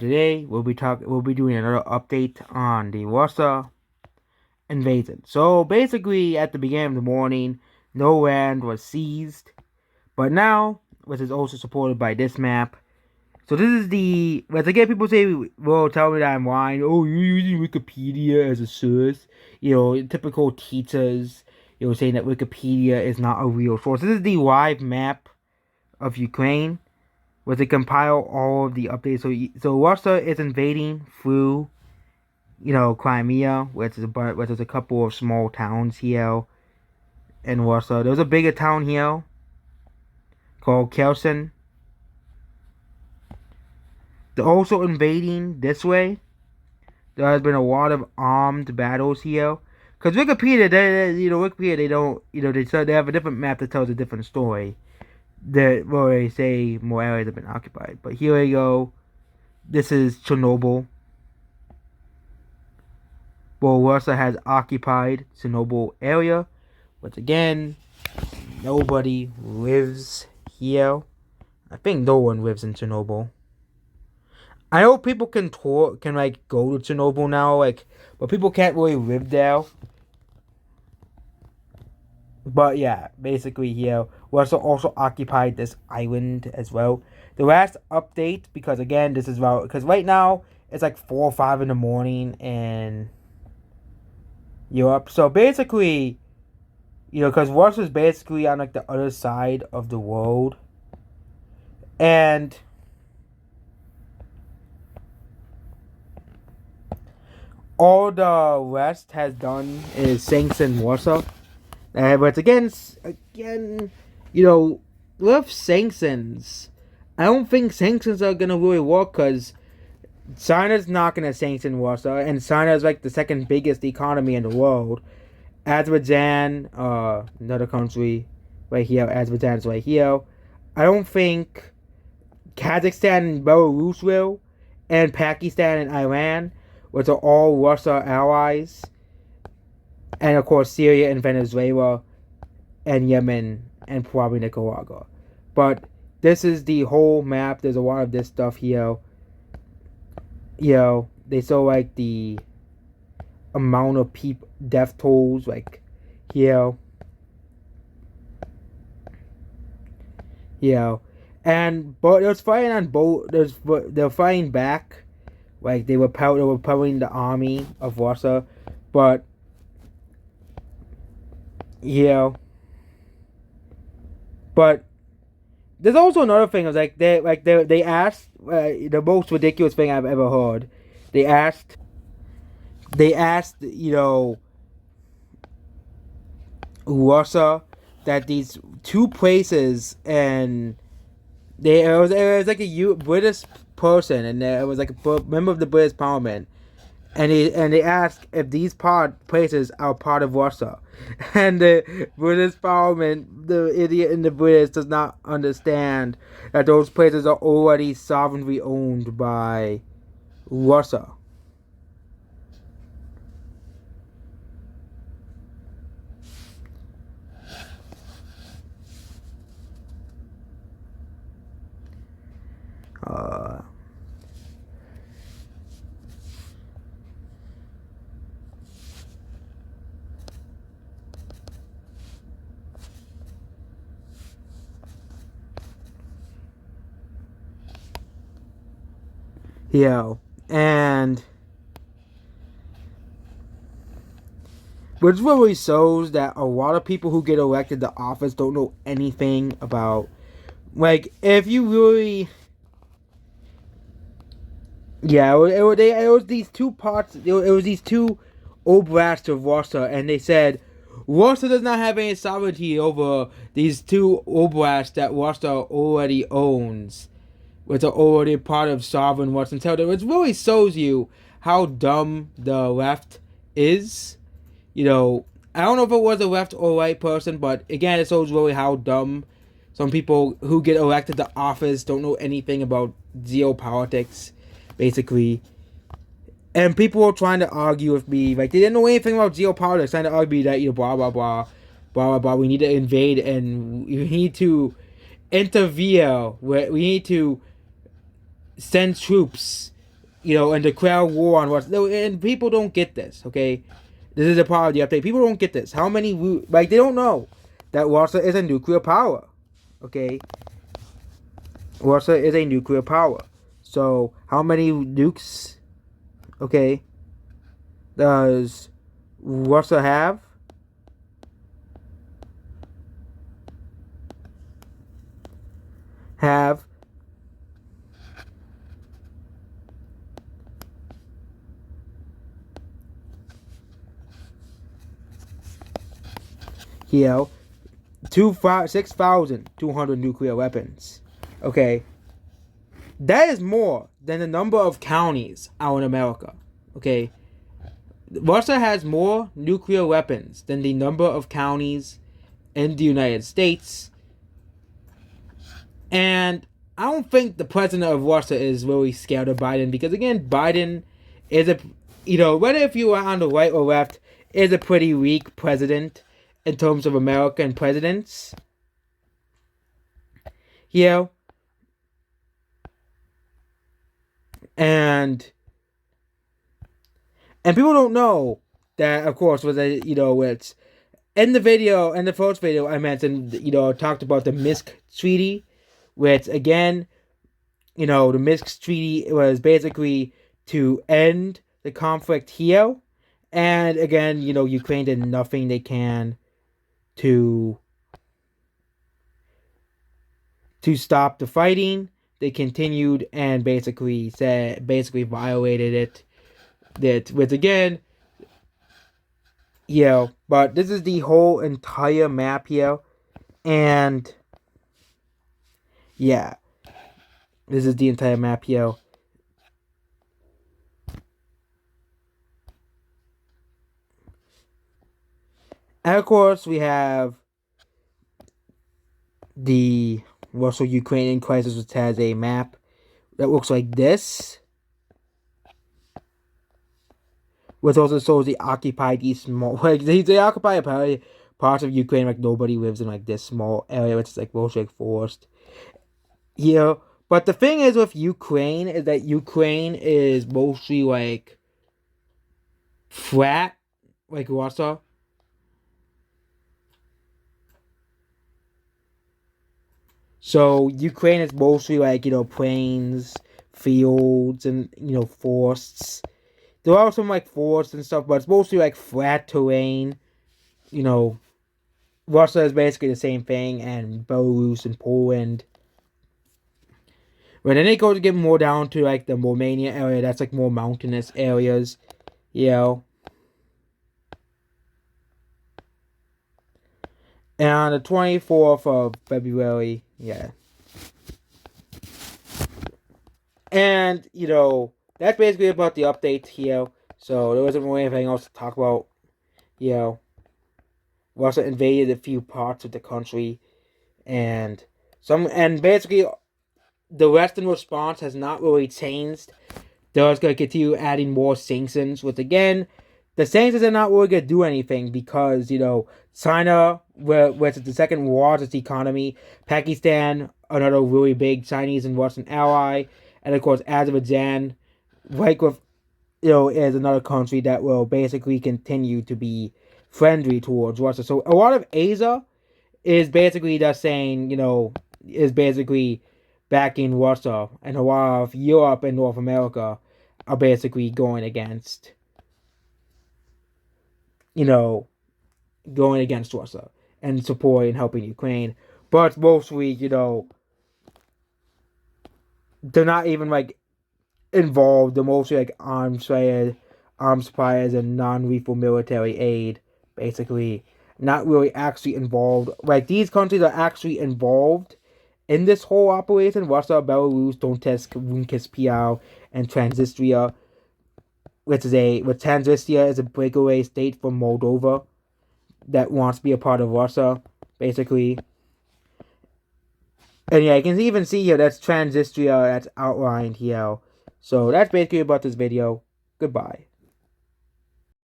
today we'll be doing another update on the Warsaw invasion. So basically, at the beginning of the morning, no land was seized, but now, which is also supported by this map. So this is the. Once again, people say, well, tell me that I'm lying. Oh, you're using Wikipedia as a source. Typical teachers. Saying that Wikipedia is not a real source. This is the live map of Ukraine, where they compile all of the updates. So Russia is invading through, Crimea, which is a couple of small towns here in Russia. There's a bigger town here called Kherson. They're also invading this way. There has been a lot of armed battles here. Because Wikipedia, they don't, they have a different map that tells a different story. Where they say more areas have been occupied. But here we go. This is Chernobyl. Well, Russia has occupied Chernobyl area. Once again, nobody lives here. I think no one lives in Chernobyl. I know people can go to Chernobyl now, but people can't really live there. But yeah, basically here, Russia also occupied this island as well. The last update, because again, because right now it's like 4 or 5 in the morning in Europe. So basically, because Russia's basically on the other side of the world, and all the West has done is sanction Russia. But again, with sanctions, I don't think sanctions are gonna really work because China's not gonna sanction Russia, and China's the second biggest economy in the world. Azerbaijan, another country, right here. Azerbaijan's right here. I don't think Kazakhstan and Belarus will, and Pakistan and Iran, which are all Russia allies. And of course, Syria and Venezuela, and Yemen, and probably Nicaragua. But this is the whole map. There's a lot of this stuff here. They show the amount of death tolls here. But there's fighting on both. They're fighting back, they were repelling the army of Russia, but. But there's also another thing. Is they asked the most ridiculous thing I've ever heard. They asked Russia that these two places, and it was a British person, and it was a member of the British Parliament. And they ask if these places are part of Russia, and the British Parliament, the idiot in the British, does not understand that those places are already sovereignly owned by Russia. And which really shows that a lot of people who get elected to office don't know anything about, if you really, it was these two parts, it was these two oblasts of Russia, and they said, Russia does not have any sovereignty over these two oblasts that Russia already owns, which are already part of sovereign Russian territory. It really shows you how dumb the left is. I don't know if it was a left or right person, but again, it shows really how dumb some people who get elected to office don't know anything about geopolitics, basically. And people were trying to argue with me, they didn't know anything about geopolitics, trying to argue that, blah, blah, blah, blah, blah, blah, we need to invade and we need to interfere, we need to send troops and declare war on Russia. And people don't get this, okay? This is a part of the update. People don't get this. How many, they don't know that Russia is a nuclear power, okay? Russia is a nuclear power. So, how many nukes, okay, does Russia have? You know, 6,200 nuclear weapons. Okay, that is more than the number of counties out in America. Okay, Russia has more nuclear weapons than the number of counties in the United States. And I don't think the president of Russia is really scared of Biden because, again, Biden is whether if you are on the right or left, is a pretty weak president in terms of American presidents. And people don't know that, of course, it's in the first video I mentioned, talked about the Minsk Treaty, which, again, the Minsk Treaty was basically to end the conflict here. And again, Ukraine did nothing they can to stop the fighting. They continued and basically violated it. Which again, but this is the whole entire map here, and this is the entire map here. And of course, we have the Russo-Ukrainian crisis, which has a map that looks like this, which also shows the occupied small, they occupy parts of Ukraine like nobody lives in like this small area, which is like mostly like forest. But the thing is with Ukraine is that Ukraine is mostly like flat, like Russia. So Ukraine is mostly like, plains, fields, and, forests. There are some like forests and stuff, but it's mostly like flat terrain. Russia is basically the same thing, and Belarus and Poland. But then it goes to get more down to like the Romania area, that's like more mountainous areas, And on the 24th of February, And, that's basically about the update here. So there wasn't really anything else to talk about. Russia invaded a few parts of the country, and basically the Western response has not really changed. They're just going to continue adding more sanctions, which again, the sanctions are not really going to do anything because, China, which is the second largest economy, Pakistan, another really big Chinese and Russian ally, and of course Azerbaijan, is another country that will basically continue to be friendly towards Russia. So a lot of Asia is basically just saying, is basically backing Russia, and a lot of Europe and North America are basically going against Russia and supporting helping Ukraine. But mostly, they're not even like involved. They're mostly like arms suppliers and non-lethal military aid, basically. Not really actually involved. Like, these countries are actually involved in this whole operation. Russia, Belarus, Donetsk, Luhansk, and Transnistria, which Transnistria is a breakaway state from Moldova that wants to be a part of Russia, basically. And you can even see here, that's Transnistria that's outlined here. So that's basically about this video. Goodbye.